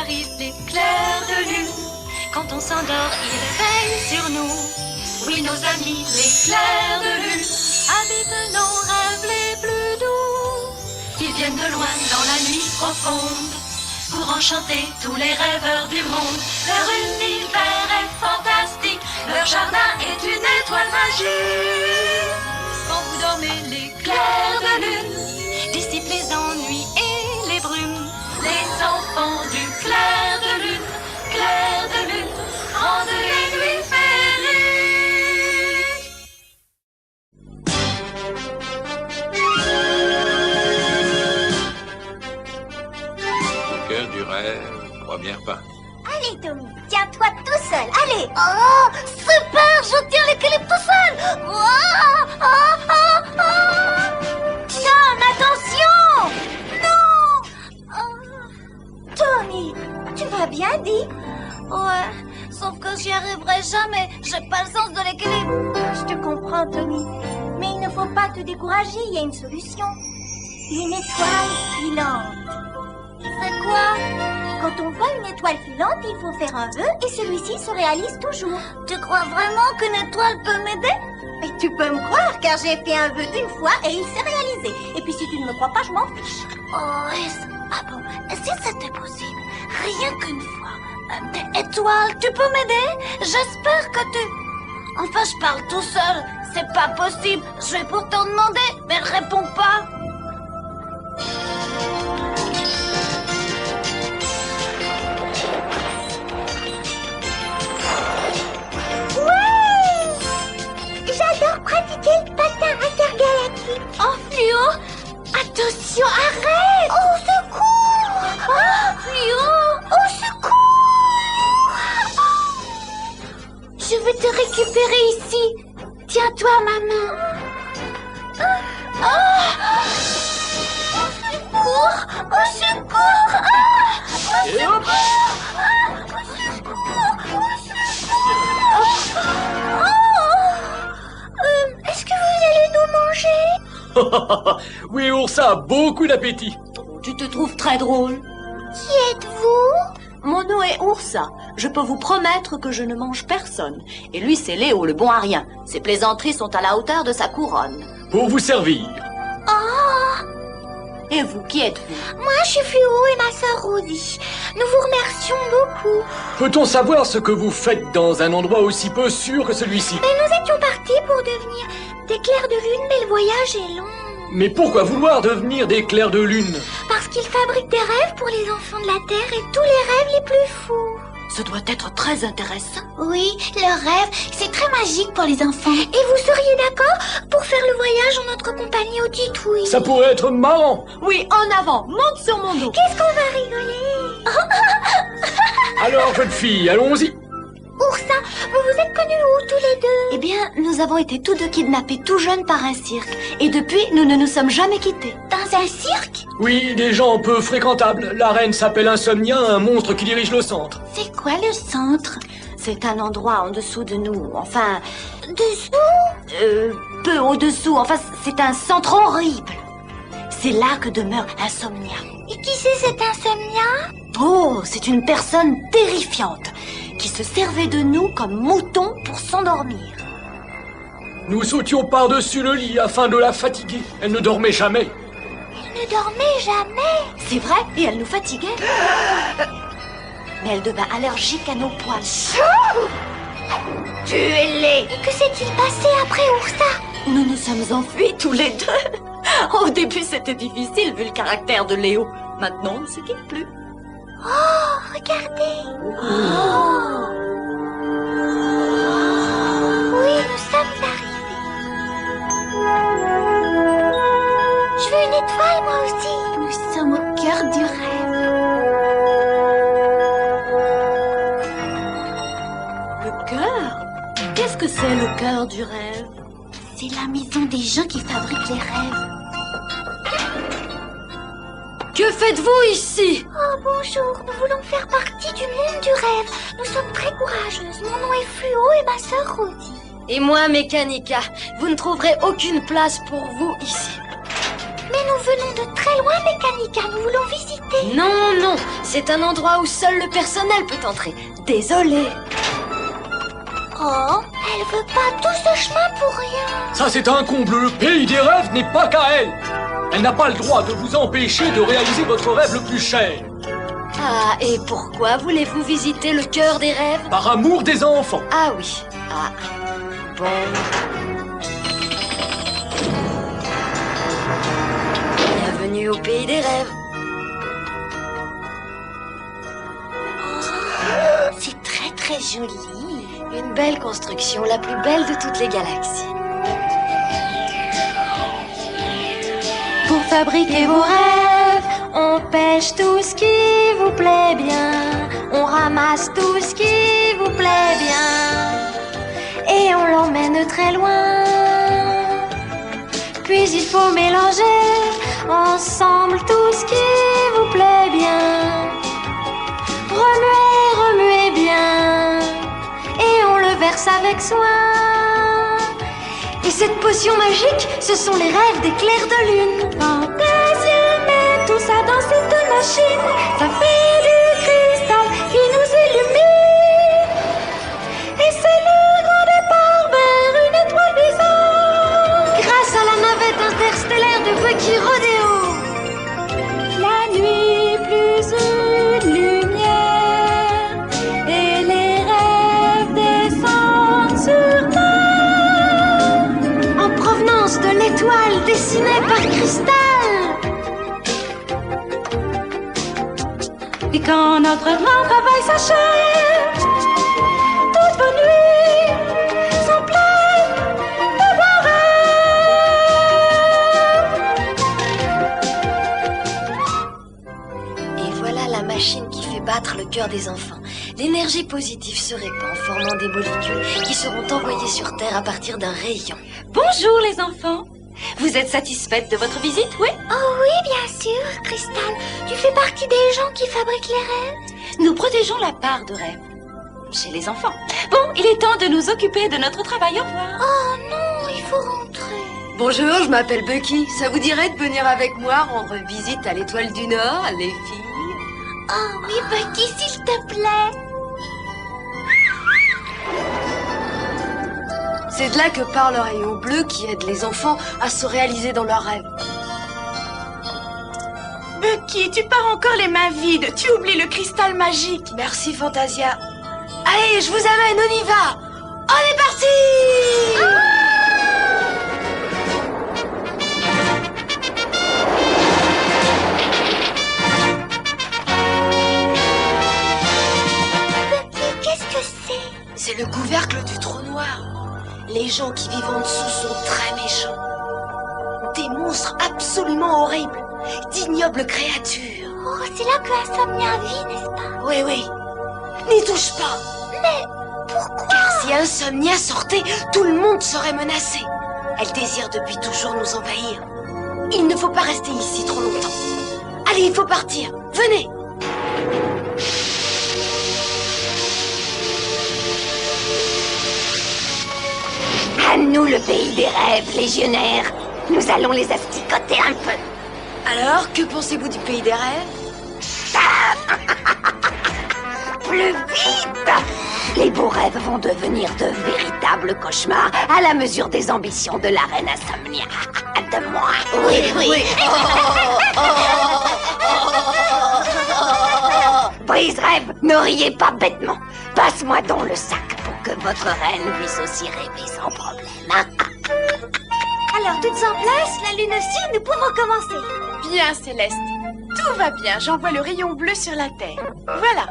arrive l'éclair de lune. Quand on s'endort, il veille sur nous. Oui, nos amis, l'éclair de lune, habitent nos rêves les plus doux. Ils viennent de loin dans la nuit profonde pour enchanter tous les rêveurs du monde. Leur univers est fantastique, leur jardin est une étoile magique. Quand vous dormez, l'éclair de lune dissipe les ennuis et les brumes. Les enfants du clair de lune, rendent les nuits féeriques. Au cœur du rêve, premier pas. Allez, Tommy, tiens-toi tout seul, allez. Oh, super, je tiens l'équilibre tout seul. Tom, attention. Non. Tommy, tu vas bien, dis? Ouais, sauf que j'y arriverai jamais. J'ai pas le sens de l'équilibre. Je te comprends, Tommy. Mais il ne faut pas te décourager, il y a une solution. Une étoile filante. C'est quoi? Quand on voit une étoile filante, il faut faire un vœu et celui-ci se réalise toujours. Tu crois vraiment qu'une étoile peut m'aider? Mais tu peux me croire car j'ai fait un vœu une fois et il s'est réalisé. Et puis si tu ne me crois pas, je m'en fiche. Oh, ah bon? Si c'était possible, rien qu'une fois. Étoile, tu peux m'aider? J'espère que tu... Enfin, je parle tout seul. C'est pas possible. Je vais pourtant demander, mais elle répond pas. J'adore pratiquer le patin intergalactique. Oh, Fluo, attention, arrête. Au secours. Oh, Fluo, au secours. Je vais te récupérer ici. Tiens-toi, maman. Au secours. Au secours. Est-ce que vous allez nous manger? Oui, Oursa a beaucoup d'appétit. Tu te trouves très drôle. Qui êtes-vous? Mon nom est Oursa. Je peux vous promettre que je ne mange personne. Et lui, c'est Léo, le bon à rien. Ses plaisanteries sont à la hauteur de sa couronne. Pour vous servir. Oh! Et vous, qui êtes-vous? Moi, je suis Fluo et ma sœur Rodi. Nous vous remercions beaucoup. Peut-on savoir ce que vous faites dans un endroit aussi peu sûr que celui-ci? Mais nous étions partis pour devenir des clairs de lune, mais le voyage est long. Mais pourquoi vouloir devenir des clairs de lune? Parce qu'ils fabriquent des rêves pour les enfants de la Terre et tous les rêves les plus fous. Ce doit être très intéressant. Oui, leurs rêves, c'est très magique pour les enfants. Et vous seriez d'accord pour faire le voyage en notre compagnie au Titouille? Ça pourrait être marrant. Oui, en avant, monte sur mon dos. Qu'est-ce qu'on va rigoler? Alors, jeune fille, allons-y. Oursa, vous vous êtes connus où tous les deux? Eh bien, nous avons été tous deux kidnappés tout jeunes par un cirque. Et depuis, nous ne nous sommes jamais quittés. Dans un cirque? Oui, des gens peu fréquentables. La reine s'appelle Insomnia, un monstre qui dirige le centre. C'est quoi le centre? C'est un endroit en dessous de nous. Enfin, dessous? peu au-dessous. Enfin, c'est un centre horrible. C'est là que demeure Insomnia. Et qui c'est cette Insomnia? Oh, c'est une personne terrifiante qui se servait de nous comme moutons pour s'endormir. Nous sautions par-dessus le lit afin de la fatiguer. Elle ne dormait jamais. Elle ne dormait jamais. C'est vrai, et elle nous fatiguait. Mais elle devint allergique à nos poils. Tuez-les. Et que s'est-il passé après Oursa? Nous nous sommes enfuis tous les deux. Au début, c'était difficile vu le caractère de Léo. Maintenant, on ne se quitte plus. Oh, regardez. Oh. Oui, nous sommes arrivés. Je veux une étoile, moi aussi. Nous sommes au cœur du rêve. Le cœur? Qu'est-ce que c'est le cœur du rêve? C'est la maison des gens qui fabriquent les rêves. Que faites-vous ici? Oh, bonjour. Nous voulons faire partie du monde du rêve. Nous sommes très courageuses. Mon nom est Fluo et ma sœur Rodi. Et moi, Mécanica. Vous ne trouverez aucune place pour vous ici. Mais nous venons de très loin, Mécanica. Nous voulons visiter. Non, non. C'est un endroit où seul le personnel peut entrer. Désolée. Oh, elle veut pas tout ce chemin pour rien. Ça, c'est un comble. Le pays des rêves n'est pas qu'à elle. Elle n'a pas le droit de vous empêcher de réaliser votre rêve le plus cher. Ah, et pourquoi voulez-vous visiter le cœur des rêves? Par amour des enfants. Ah oui. Ah. Bon. Bienvenue au pays des rêves. C'est très très joli. Une belle construction, la plus belle de toutes les galaxies. Pour fabriquer vos rêves, on pêche tout ce qui vous plaît bien. On ramasse tout ce qui vous plaît bien. Et on l'emmène très loin. Puis il faut mélanger ensemble tout ce qui vous plaît bien. Remuez, remuez bien. Et on le verse avec soin. Et cette potion magique, ce sont les rêves des clairs de lune. Fantasia met tout ça dans cette machine. Ça fait du cristal qui nous illumine. Et c'est le grand départ vers une étoile bizarre. Grâce à la navette interstellaire de Bucky Rodeo. La nuit plus une lumière. Et les rêves descendent sur terre. En provenance de l'étoile dessinée par Cristal. Et quand notre grand travail s'achève, toutes vos nuits sont pleines de bons rêves. Et voilà la machine qui fait battre le cœur des enfants. L'énergie positive se répand, formant des molécules qui seront envoyées sur Terre à partir d'un rayon. Bonjour les enfants. Vous êtes satisfaite de votre visite, oui? Oh oui, bien sûr, Cristal. Tu fais partie des gens qui fabriquent les rêves. Nous protégeons la part de rêve chez les enfants. Bon, il est temps de nous occuper de notre travail. Au revoir. Oh non, il faut rentrer. Bonjour, je m'appelle Bucky. Ça vous dirait de venir avec moi rendre visite à l'étoile du Nord, les filles? Oh oui, Bucky, s'il te plaît. C'est de là que part le rayon bleu qui aide les enfants à se réaliser dans leurs rêves. Bucky, tu pars encore les mains vides. Tu oublies le cristal magique. Merci, Fantasia. Allez, je vous amène, on y va. On est parti! Bucky, qu'est-ce que c'est? C'est le couvercle du trou noir. Les gens qui vivent en dessous sont très méchants. Des monstres absolument horribles. D'ignobles créatures. Oh, c'est là que Insomnia vit, n'est-ce pas? Oui, oui. N'y touche pas. Mais pourquoi? Car si Insomnia sortait, tout le monde serait menacé. Elle désire depuis toujours nous envahir. Il ne faut pas rester ici trop longtemps. Allez, il faut partir. Venez. À nous le pays des rêves, légionnaires. Nous allons les asticoter un peu. Alors, que pensez-vous du pays des rêves? Plus vite! Les beaux rêves vont devenir de véritables cauchemars à la mesure des ambitions de la reine Insomnia. De moi. Oui, oui. Brise-rêve, ne riez pas bêtement. Passe-moi donc le sac pour que votre reine puisse aussi rêver sans problème. Alors, toutes en place, la lune aussi, nous pouvons commencer. Bien, Céleste. Tout va bien. J'envoie le rayon bleu sur la Terre. Voilà.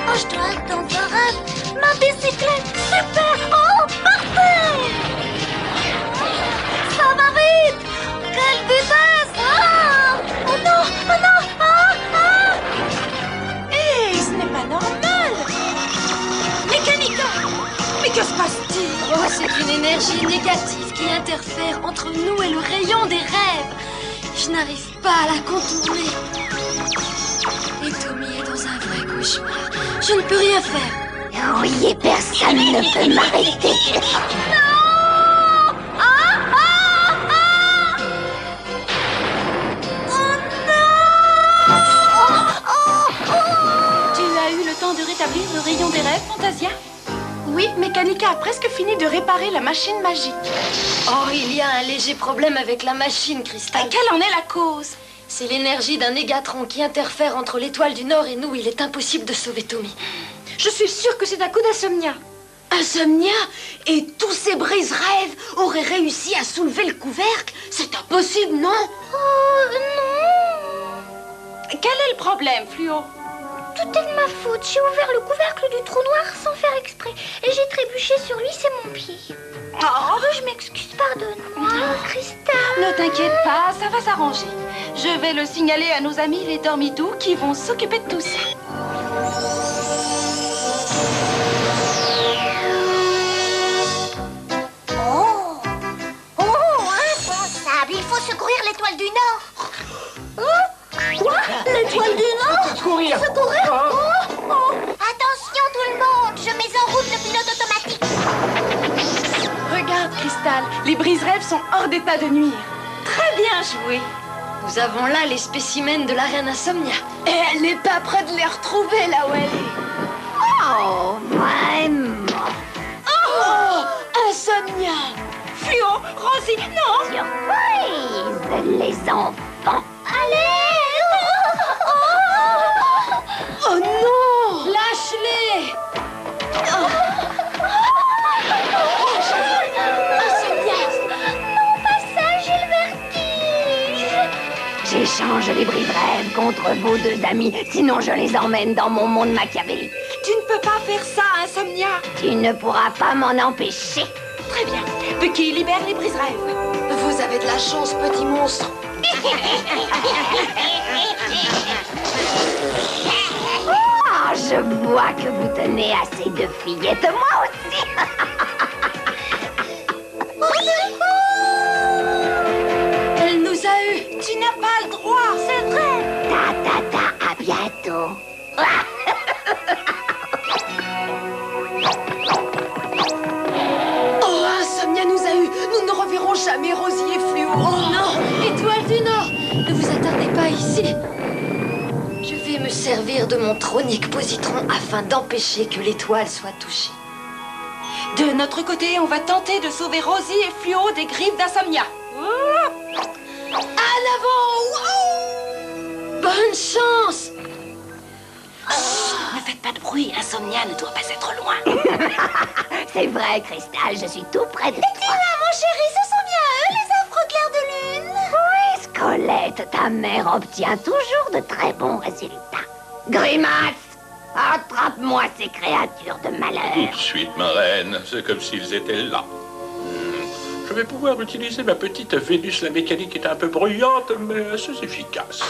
Oh, je dois être dans un rêve. Ma bicyclette, super. Oh, parfait. Ça va vite. Quelle vitesse. Ah. Oh non, oh non. Ah, ah. Hé, ce n'est pas normal. Mécanica, mais que se passe-t-il? Oh, c'est une énergie négative qui interfère entre nous et le rayon des rêves. Je n'arrive pas à la contourner. Et Tommy est dans un vrai cauchemar. Je ne peux rien faire. Oui, et personne ne peut m'arrêter. Tu as eu le temps de rétablir le rayon des rêves, Fantasia? Oui, Mécanica a presque fini de réparer la machine magique. Oh, il y a un léger problème avec la machine, Crystal. Quelle en est la cause? C'est l'énergie d'un négatron qui interfère entre l'étoile du Nord et nous. Il est impossible de sauver Tommy. Je suis sûre que c'est à coup d'Insomnia. Insomnia? Et tous ces brise-rêves auraient réussi à soulever le couvercle? C'est impossible, non? Oh, non! Quel est le problème, Fluo? Tout est de ma faute. J'ai ouvert le couvercle du trou noir sans faire exprès. Et j'ai trébuché sur lui, c'est mon pied. Oh, je m'excuse, pardonne-moi, Cristal. Ne t'inquiète pas, ça va s'arranger. Je vais le signaler à nos amis les Dormidous qui vont s'occuper de tout ça. Oh! Oh, impensable. Il faut secourir l'étoile du Nord. Quoi? L'étoile du Nord? Secourir! Secourir? Ah. Oh! Attention tout le monde, je mets en route le pilote automatique. Regarde, Cristal, les brise-rêves sont hors d'état de nuire. Très bien joué. Nous avons là les spécimens de la reine Insomnia. Et elle n'est pas près de les retrouver là où elle est. Oh, vraiment? Oh, Insomnia! Fluo, Rosie, non! Surprise, les enfants. Allez! Oh non! Lâche-les! J'échange les brise-rêves contre vos deux amis, sinon je les emmène dans mon monde machiavélique. Tu ne peux pas faire ça, Insomnia! Tu ne pourras pas m'en empêcher. Très bien. Bucky, libère les brise-rêves. Vous avez de la chance, petit monstre. Oh, je vois que vous tenez assez de fillettes, moi aussi. Elle nous a eus. Tu n'as pas le droit! C'est vrai. Ta, à bientôt. Oh, Insomnia nous a eus! Nous ne reverrons jamais Rosie et Fluo! Oh non! Étoile du Nord! Ne vous attardez pas ici. Je vais me servir de mon tronique positron afin d'empêcher que l'étoile soit touchée. De notre côté, on va tenter de sauver Rosie et Fluo des griffes d'Insomnia. À l'avant! Bonne chance! Ne faites pas de bruit, Insomnia ne doit pas être loin. C'est vrai, Cristal, je suis tout près de toi. Mon chéri, ce sont bien eux, les affreux clairs de lune. Oui, Scolette, ta mère obtient toujours de très bons résultats. Grimace, attrape-moi ces créatures de Tout malheur. de suite, ma reine. C'est comme s'ils étaient là. Je vais pouvoir utiliser ma petite Vénus. La mécanique est un peu bruyante, mais assez efficace.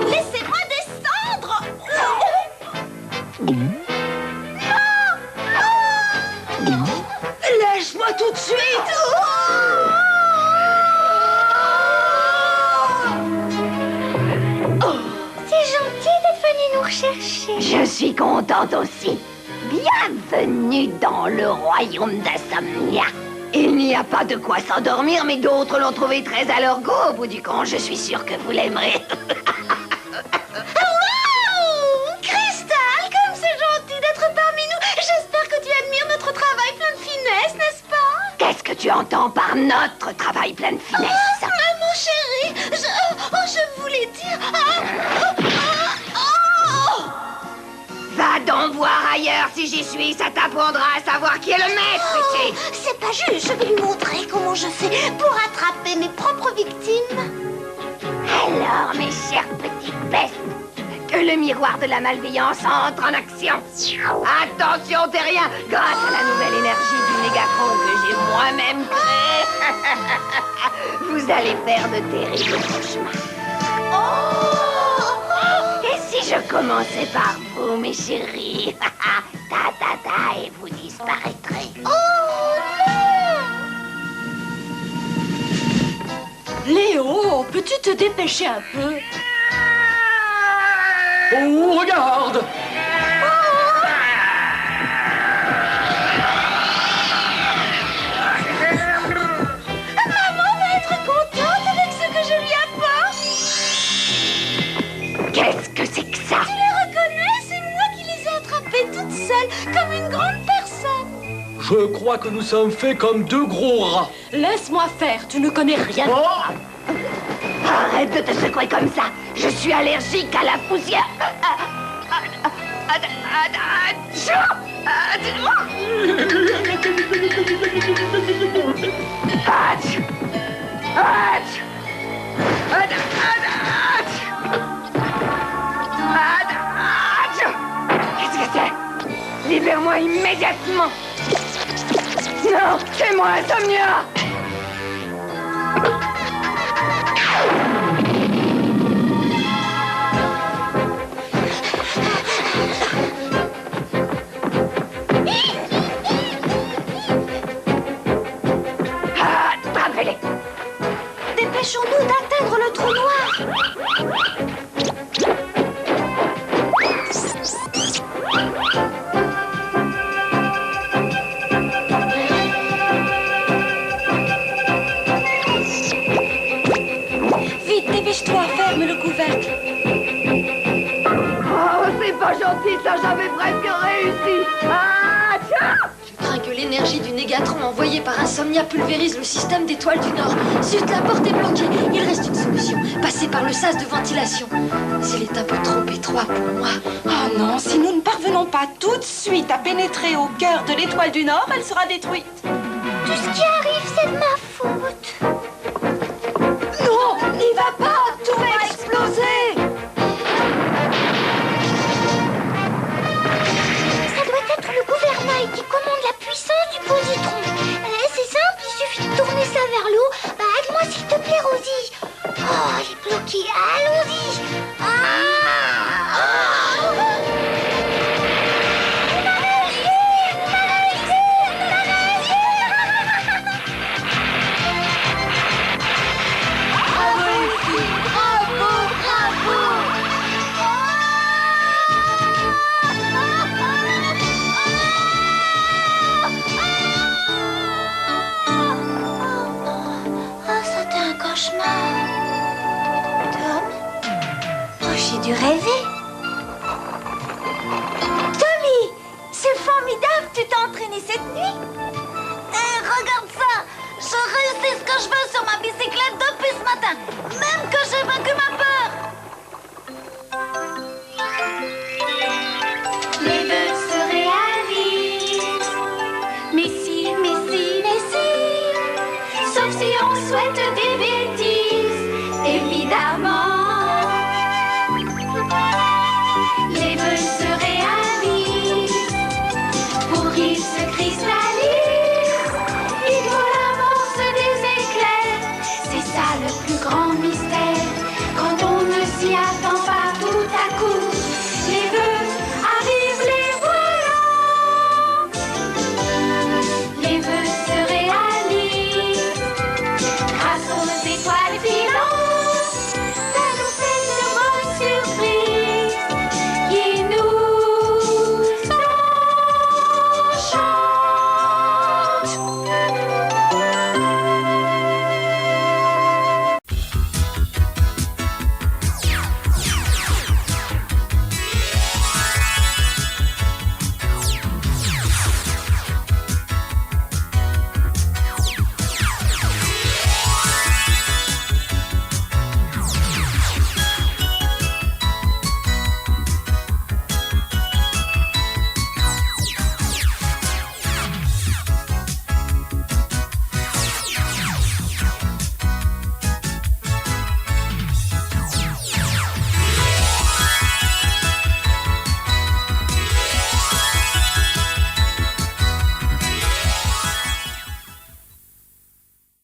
Laissez-moi descendre. Lâche-moi tout de suite! C'est gentil d'être venu nous rechercher. Je suis contente aussi. Bienvenue dans le royaume d'Insomnia. Il n'y a pas de quoi s'endormir, mais d'autres l'ont trouvé très à leur goût. Au bout du compte, je suis sûre que vous l'aimerez. Cristal, comme c'est gentil d'être parmi nous. J'espère que tu admires notre travail plein de finesse, n'est-ce pas? Qu'est-ce que tu entends par notre travail plein de finesse? Mon chéri, je voulais dire... Va donc voir ailleurs si j'y suis, ça t'apprendra à savoir qui est le maître ici. C'est pas juste, je vais lui montrer comment je fais pour attraper mes propres victimes. Alors, mes chères petites bestes, que le miroir de la malveillance entre en action. Attention, terrien, grâce à la nouvelle énergie du Négatron que j'ai moi-même créé, vous allez faire de terribles cauchemars. Et si je commençais par vous, mes chéris, et vous disparaîtrez. Léo, peux-tu te dépêcher un peu? Oh, regarde! Maman va être contente avec ce que je lui apporte. Qu'est-ce que c'est que ça? Tu les reconnais? C'est moi qui les ai attrapés toute seule, comme une grande personne. Je crois que nous sommes faits comme deux gros rats. Laisse-moi faire, tu ne connais rien. Arrête de te secouer comme ça. Je suis allergique à la poussière. Qu'est-ce que c'est? Libère-moi immédiatement. Non, c'est moi, Insomnia. Attrapez-les. Dépêchons-nous d'atteindre le trou noir. Vite, dépêche-toi, ferme le couvercle. Oh, c'est pas gentil, ça, j'avais presque réussi. Ah, tiens! Je crains que l'énergie du négatron envoyé par Insomnia pulvérise le système d'étoiles du Nord. Zut, la porte est bloquée. Il reste une solution. Passer par le sas de ventilation. S'il est un peu trop étroit pour moi. Oh non, si nous ne parvenons pas tout de suite à pénétrer au cœur de l'étoile du Nord, elle sera détruite. Tout ce qui arrive, c'est de ma faute. Non, n'y va pas, tout va exploser. Ça doit être le gouvernail qui commande la puissance du positron. C'est simple, il suffit de tourner ça vers le haut. Aide-moi s'il te plaît, Rosie. Oh, il est bloqué. Allons-y. C'était un cauchemar. Tom? Oh, j'ai dû rêver. Tommy, c'est formidable, tu t'es entraîné cette nuit. Regarde ça. Je réussis ce que je veux sur ma bicyclette depuis ce matin. Même que j'ai vaincu ma peur. Les vœux se réalisent. Mais si, mais si, mais si. Sauf si on souhaite des bêtises, évidemment. Les vœux se réalisent. Pour qu'ils se cristallisent, il faut l'amorce des éclairs. C'est ça le plus grand mystère. Quand on ne s'y attend